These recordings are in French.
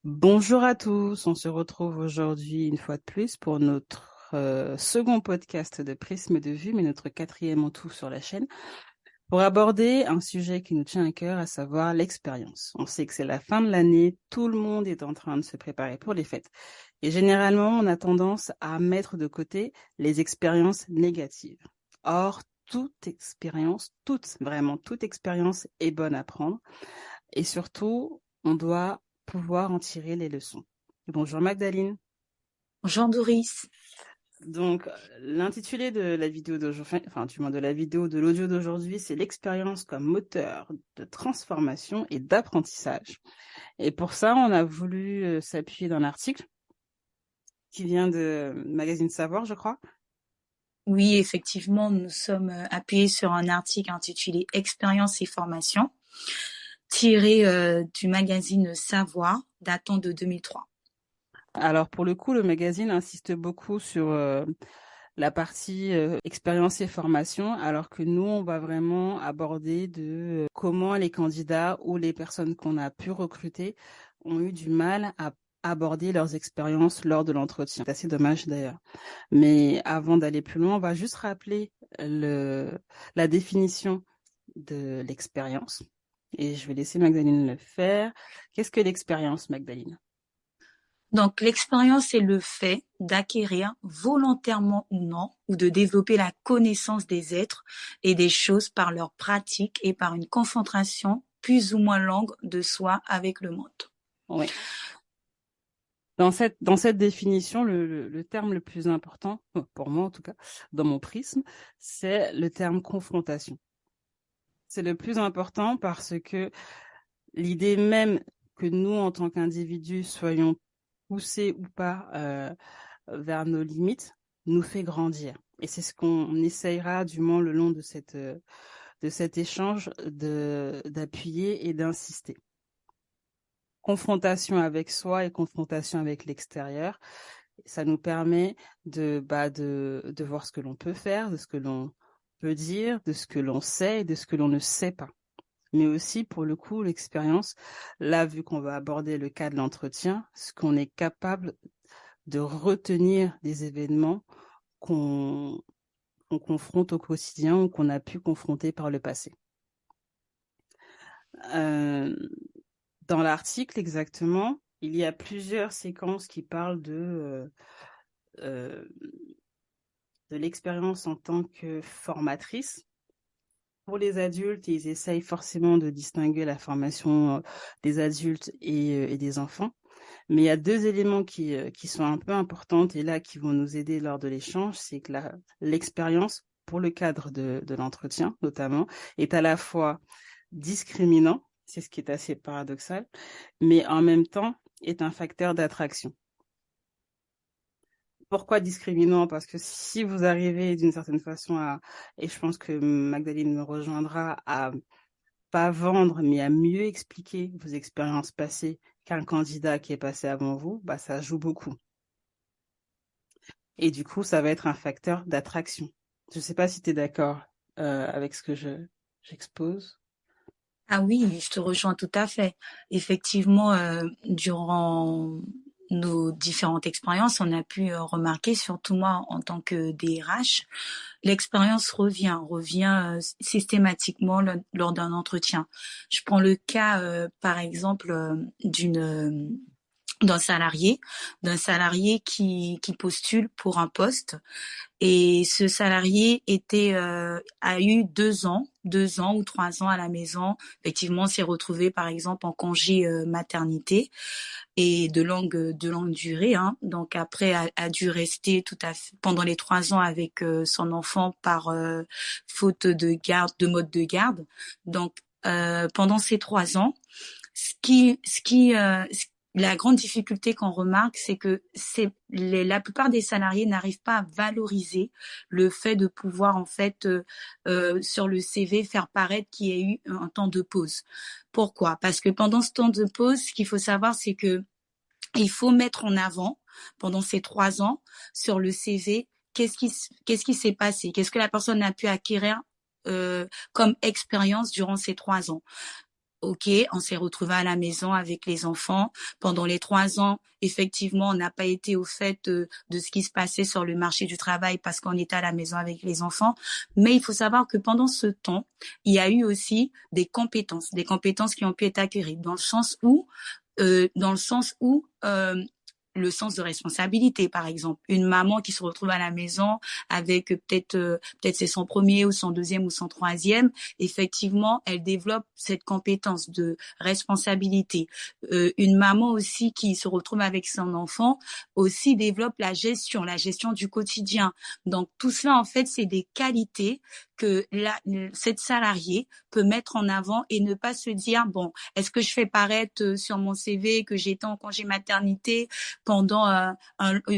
Bonjour à tous, on se retrouve aujourd'hui une fois de plus pour notre second podcast de Prisme de Vue, mais notre quatrième en tout sur la chaîne, pour aborder un sujet qui nous tient à cœur, à savoir l'expérience. On sait que c'est la fin de l'année, tout le monde est en train de se préparer pour les fêtes. Et généralement, on a tendance à mettre de côté les expériences négatives. Or, vraiment toute expérience est bonne à prendre. Et surtout, on doit pouvoir en tirer les leçons. Bonjour Magdalene. Bonjour Doris. Donc, l'intitulé de la vidéo d'aujourd'hui, enfin, du moins de la vidéo de l'audio d'aujourd'hui, c'est l'expérience comme moteur de transformation et d'apprentissage. Et pour ça, on a voulu s'appuyer d'un article qui vient de Magazine Savoir, je crois. Oui, effectivement, nous sommes appuyés sur un article intitulé Expérience et formation, tiré du magazine Savoir, datant de 2003. Alors, pour le coup, le magazine insiste beaucoup sur la partie expérience et formation, alors que nous, on va vraiment aborder de comment les candidats ou les personnes qu'on a pu recruter ont eu du mal à aborder leurs expériences lors de l'entretien. C'est assez dommage d'ailleurs. Mais avant d'aller plus loin, on va juste rappeler la définition de l'expérience. Et je vais laisser Magdalene le faire. Qu'est-ce que l'expérience, Magdalene? Donc, l'expérience est le fait d'acquérir volontairement ou non, ou de développer la connaissance des êtres et des choses par leur pratique et par une confrontation plus ou moins longue de soi avec le monde. Oui. Dans cette définition, le terme le plus important, pour moi en tout cas, dans mon prisme, c'est le terme confrontation. C'est le plus important parce que l'idée même que nous, en tant qu'individus, soyons poussés ou pas vers nos limites, nous fait grandir. Et c'est ce qu'on essayera, du moins le long de cet échange, d'appuyer et d'insister. Confrontation avec soi et confrontation avec l'extérieur. Ça nous permet de voir ce que l'on peut faire, de ce que l'on peut dire, de ce que l'on sait et de ce que l'on ne sait pas. Mais aussi, pour le coup, l'expérience, là, vu qu'on va aborder le cas de l'entretien, ce qu'on est capable de retenir des événements qu'on confronte au quotidien ou qu'on a pu confronter par le passé. Euh, Dans l'article, exactement, il y a plusieurs séquences qui parlent euh, de l'expérience en tant que formatrice. Pour les adultes, ils essayent forcément de distinguer la formation des adultes et des enfants. Mais il y a deux éléments qui sont un peu importants et là qui vont nous aider lors de l'échange, c'est que l'expérience, pour le cadre de l'entretien notamment, est à la fois discriminant, c'est ce qui est assez paradoxal, mais en même temps est un facteur d'attraction. Pourquoi discriminant? Parce que si vous arrivez d'une certaine façon et je pense que Magdalene me rejoindra, à pas vendre, mais à mieux expliquer vos expériences passées qu'un candidat qui est passé avant vous, bah, ça joue beaucoup. Et du coup, ça va être un facteur d'attraction. Je ne sais pas si tu es d'accord avec ce que j'expose. Ah oui, je te rejoins tout à fait. Effectivement, durant nos différentes expériences, on a pu remarquer, surtout moi en tant que DRH, l'expérience revient systématiquement lors d'un entretien. Je prends le cas, par exemple, d'un salarié qui postule pour un poste et ce salarié a eu 2 ans ou 3 ans à la maison. Effectivement, s'est retrouvé par exemple en congé maternité et de longue durée. Hein. Donc après, a dû rester tout à fait pendant les 3 ans avec son enfant par faute de garde, de mode de garde. Donc pendant ces 3 ans, la grande difficulté qu'on remarque, c'est que la plupart des salariés n'arrivent pas à valoriser le fait de pouvoir en fait sur le CV faire paraître qu'il y a eu un temps de pause. Pourquoi? Parce que pendant ce temps de pause, ce qu'il faut savoir, c'est que il faut mettre en avant pendant ces 3 ans sur le CV qu'est-ce qui s'est passé, qu'est-ce que la personne a pu acquérir comme expérience durant ces 3 ans. Ok, on s'est retrouvé à la maison avec les enfants. Pendant les 3 ans, effectivement, on n'a pas été au fait de ce qui se passait sur le marché du travail parce qu'on était à la maison avec les enfants. Mais il faut savoir que pendant ce temps, il y a eu aussi des compétences qui ont pu être acquises dans le sens où le sens de responsabilité, par exemple. Une maman qui se retrouve à la maison avec peut-être c'est son premier ou son deuxième ou son troisième, effectivement, elle développe cette compétence de responsabilité. Une maman aussi qui se retrouve avec son enfant aussi développe la gestion du quotidien. Donc tout cela, en fait, c'est des qualités que cette salariée peut mettre en avant et ne pas se dire, bon, est-ce que je fais paraître sur mon CV que j'étais en congé maternité pendant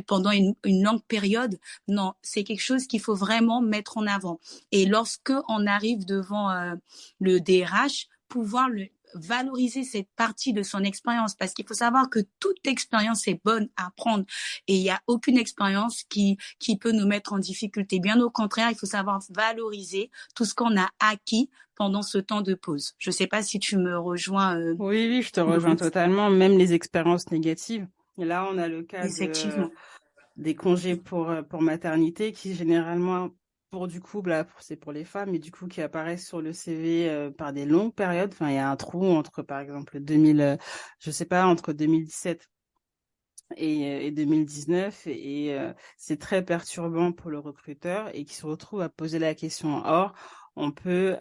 pendant une longue période? Non, c'est quelque chose qu'il faut vraiment mettre en avant. Et lorsque on arrive devant le DRH, pouvoir valoriser cette partie de son expérience, parce qu'il faut savoir que toute expérience est bonne à prendre et il n'y a aucune expérience qui peut nous mettre en difficulté. Bien au contraire, il faut savoir valoriser tout ce qu'on a acquis pendant ce temps de pause. Je ne sais pas si tu me rejoins, Oui, oui, je te rejoins Doris. totalement, même les expériences négatives. Et là, on a le cas Effectivement. des congés pour maternité qui généralement, pour du coup, là, c'est pour les femmes, mais du coup, qui apparaissent sur le CV par des longues périodes. Enfin, il y a un trou entre, par exemple, 2000, je sais pas, entre 2017 et 2019 c'est très perturbant pour le recruteur et qui se retrouve à poser la question. Or, on peut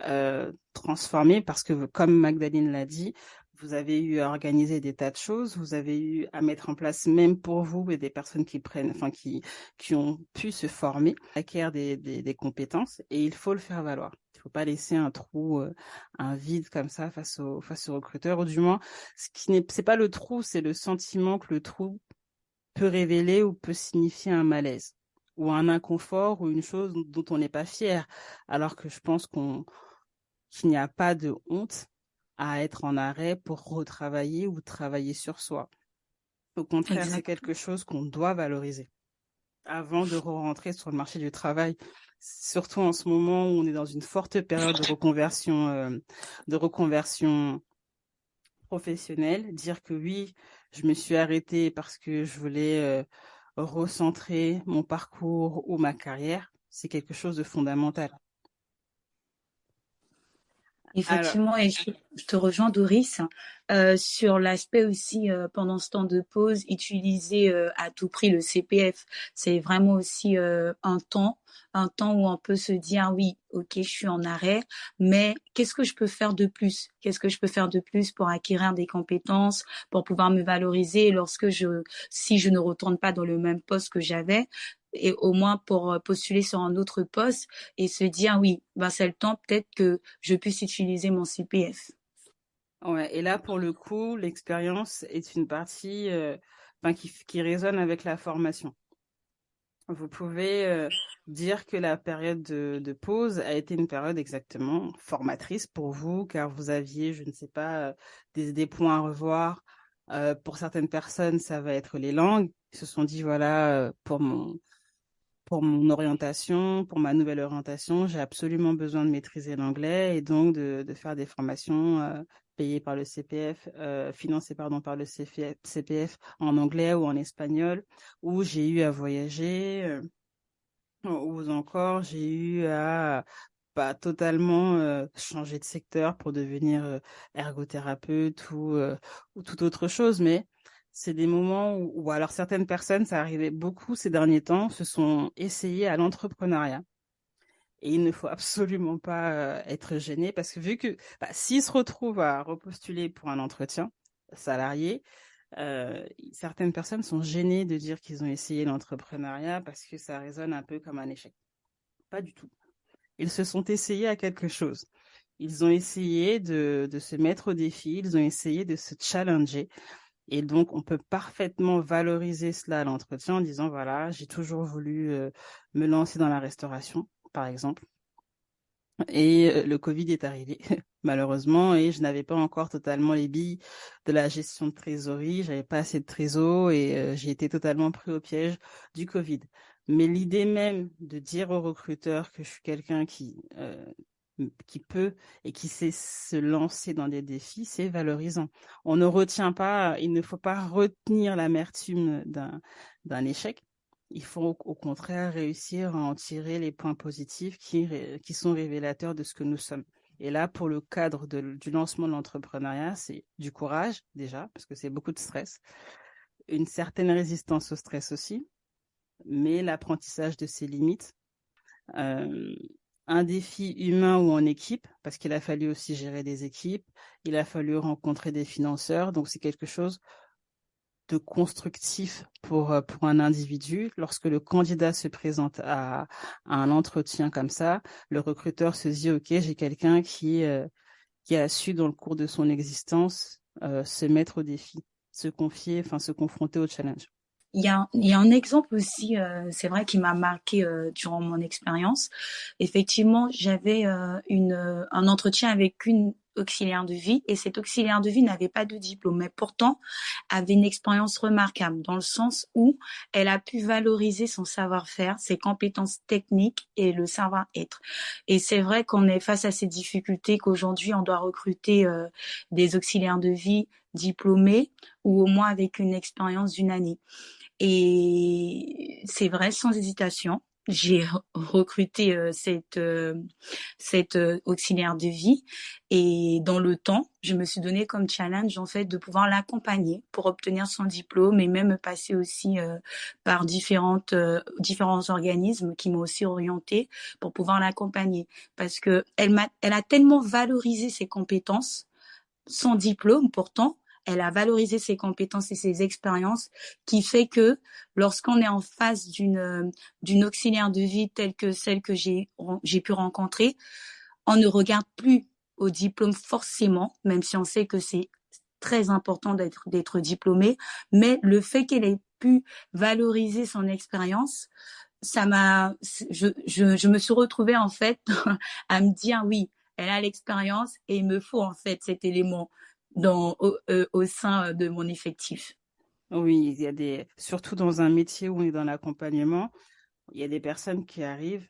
transformer parce que, comme Magdalene l'a dit, vous avez eu à organiser des tas de choses, vous avez eu à mettre en place même pour vous et des personnes qui prennent, enfin qui ont pu se former, acquérir des compétences et il faut le faire valoir. Il ne faut pas laisser un trou, un vide comme ça face au recruteur, ou du moins, c'est pas le trou, c'est le sentiment que le trou peut révéler ou peut signifier un malaise ou un inconfort ou une chose dont on n'est pas fier. Alors que je pense qu'il n'y a pas de honte à être en arrêt pour retravailler ou travailler sur soi. Au contraire, c'est Exact. quelque chose qu'on doit valoriser avant de re-rentrer sur le marché du travail. Surtout en ce moment où on est dans une forte période de reconversion professionnelle, dire que oui, je me suis arrêtée parce que je voulais recentrer mon parcours ou ma carrière, c'est quelque chose de fondamental. Alors, Effectivement, et je te rejoins, Doris, sur l'aspect aussi, pendant ce temps de pause, utiliser à tout prix le CPF. C'est vraiment aussi un temps où on peut se dire, oui, ok, je suis en arrêt, mais qu'est-ce que je peux faire de plus? Qu'est-ce que je peux faire de plus pour acquérir des compétences, pour pouvoir me valoriser si je ne retourne pas dans le même poste que j'avais, et au moins pour postuler sur un autre poste et se dire oui, ben c'est le temps peut-être que je puisse utiliser mon CPF. ouais, et là, pour le coup, l'expérience est une partie enfin, qui résonne avec la formation. Vous pouvez dire que la période de pause a été une période exactement formatrice pour vous, car vous aviez, je ne sais pas, des points à revoir. Pour certaines personnes, ça va être les langues. Ils se sont dit, voilà, pour mon orientation, pour ma nouvelle orientation, j'ai absolument besoin de maîtriser l'anglais et donc de faire des formations payées par le CPF, financées pardon, par le CPF en anglais ou en espagnol, où j'ai eu à voyager, ou encore j'ai eu à pas totalement changer de secteur pour devenir ergothérapeute ou toute autre chose, mais c'est des moments où alors certaines personnes, ça arrivait beaucoup ces derniers temps, se sont essayées à l'entrepreneuriat. Et il ne faut absolument pas être gêné parce que vu que s'ils se retrouvent à repostuler pour un entretien salarié, certaines personnes sont gênées de dire qu'ils ont essayé l'entrepreneuriat parce que ça résonne un peu comme un échec. Pas du tout. Ils se sont essayés à quelque chose. Ils ont essayé de se mettre au défi, ils ont essayé de se challenger. Et donc, on peut parfaitement valoriser cela à l'entretien en disant, voilà, j'ai toujours voulu me lancer dans la restauration, par exemple. Et le Covid est arrivé, malheureusement, et je n'avais pas encore totalement les billes de la gestion de trésorerie, j'avais pas assez de trésor et j'ai été totalement pris au piège du Covid. Mais l'idée même de dire aux recruteurs que je suis quelqu'un qui peut et qui sait se lancer dans des défis, c'est valorisant. On ne retient pas, il ne faut pas retenir l'amertume d'un échec. Il faut au contraire réussir à en tirer les points positifs qui sont révélateurs de ce que nous sommes. Et là, pour le cadre du lancement de l'entrepreneuriat, c'est du courage déjà, parce que c'est beaucoup de stress, une certaine résistance au stress aussi, mais l'apprentissage de ses limites, euh, un défi humain ou en équipe, parce qu'il a fallu aussi gérer des équipes, il a fallu rencontrer des financeurs, donc c'est quelque chose de constructif pour un individu. Lorsque le candidat se présente à un entretien comme ça, le recruteur se dit, OK, j'ai quelqu'un qui a su dans le cours de son existence se mettre au défi, se confier, enfin se confronter au challenge. Il y a un exemple aussi, c'est vrai, qui m'a marqué durant mon expérience. Effectivement, j'avais un entretien avec une auxiliaire de vie et cette auxiliaire de vie n'avait pas de diplôme, mais pourtant avait une expérience remarquable dans le sens où elle a pu valoriser son savoir-faire, ses compétences techniques et le savoir-être. Et c'est vrai qu'on est face à ces difficultés qu'aujourd'hui on doit recruter des auxiliaires de vie diplômés ou au moins avec une expérience d'une année. Et c'est vrai, sans hésitation, j'ai recruté cette auxiliaire de vie et dans le temps, je me suis donné comme challenge en fait de pouvoir l'accompagner pour obtenir son diplôme et même passer aussi par différents organismes qui m'ont aussi orientée pour pouvoir l'accompagner parce que elle a tellement valorisé ses compétences son diplôme pourtant, elle a valorisé ses compétences et ses expériences, qui fait que lorsqu'on est en face d'une auxiliaire de vie telle que celle que j'ai pu rencontrer, on ne regarde plus au diplôme forcément, même si on sait que c'est très important d'être diplômé, mais le fait qu'elle ait pu valoriser son expérience, je me suis retrouvée en fait à me dire oui, elle a l'expérience et il me faut en fait cet élément au sein de mon effectif. Oui, il y a surtout dans un métier où on est dans l'accompagnement, il y a des personnes qui arrivent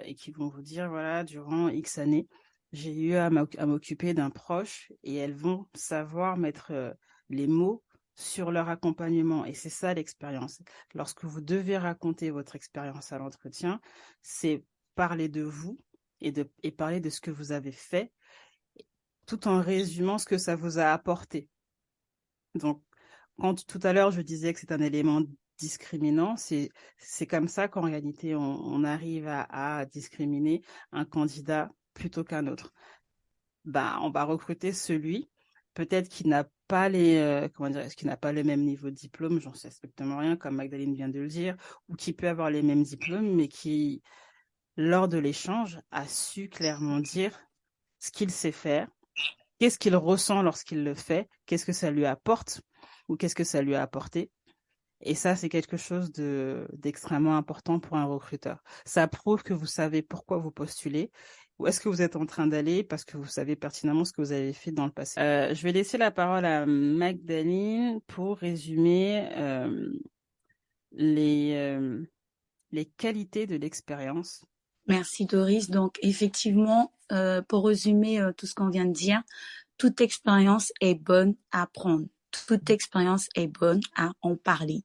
et qui vont vous dire, voilà, durant X années, j'ai eu à m'occuper d'un proche et elles vont savoir mettre les mots sur leur accompagnement. Et c'est ça l'expérience. Lorsque vous devez raconter votre expérience à l'entretien, c'est parler de vous et parler de ce que vous avez fait, tout en résumant ce que ça vous a apporté. Donc, quand tout à l'heure je disais que c'est un élément discriminant, c'est comme ça qu'en réalité on arrive à discriminer un candidat plutôt qu'un autre. Ben, on va recruter celui peut-être qui n'a pas comment dire, qui n'a pas le même niveau de diplôme, j'en sais strictement rien, comme Magdalene vient de le dire, ou qui peut avoir les mêmes diplômes, mais qui, lors de l'échange, a su clairement dire ce qu'il sait faire, qu'est-ce qu'il ressent lorsqu'il le fait, qu'est-ce que ça lui apporte ou qu'est-ce que ça lui a apporté. Et ça, c'est quelque chose d'extrêmement important pour un recruteur. Ça prouve que vous savez pourquoi vous postulez, où est-ce que vous êtes en train d'aller, parce que vous savez pertinemment ce que vous avez fait dans le passé. Je vais laisser la parole à Magdalene pour résumer les, euh, les qualités de l'expérience. Merci Doris. Donc effectivement, pour résumer tout ce qu'on vient de dire, toute expérience est bonne à prendre. Toute expérience est bonne à en parler.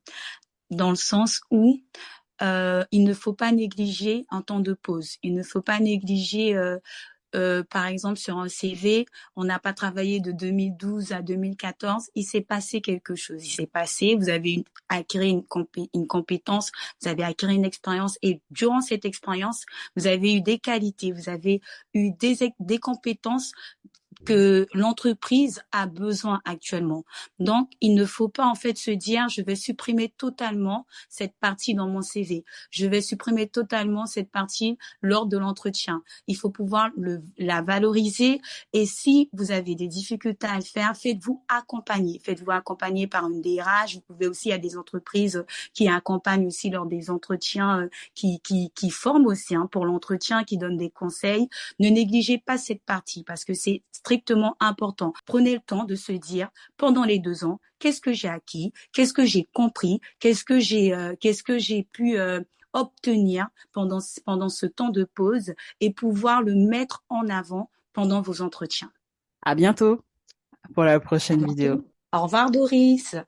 Dans le sens où il ne faut pas négliger un temps de pause. Il ne faut pas négliger, par exemple, sur un CV, on n'a pas travaillé de 2012 à 2014. Il s'est passé quelque chose. Il s'est passé, vous avez acquis une compétence, vous avez acquis une expérience et durant cette expérience, vous avez eu des qualités, vous avez eu des compétences que l'entreprise a besoin actuellement. Donc, il ne faut pas en fait se dire je vais supprimer totalement cette partie dans mon CV. Je vais supprimer totalement cette partie lors de l'entretien. Il faut pouvoir la valoriser et si vous avez des difficultés à le faire, faites-vous accompagner. Faites-vous accompagner par une DRH. Vous pouvez aussi, il y a des entreprises qui accompagnent aussi lors des entretiens, qui forment aussi pour l'entretien, qui donnent des conseils. Ne négligez pas cette partie parce que c'est strictement important. Prenez le temps de se dire pendant les 2 ans, qu'est-ce que j'ai acquis, qu'est-ce que j'ai compris, qu'est-ce que j'ai pu obtenir pendant ce temps de pause et pouvoir le mettre en avant pendant vos entretiens. À bientôt pour la À prochaine vidéo. bientôt. Au revoir Doris.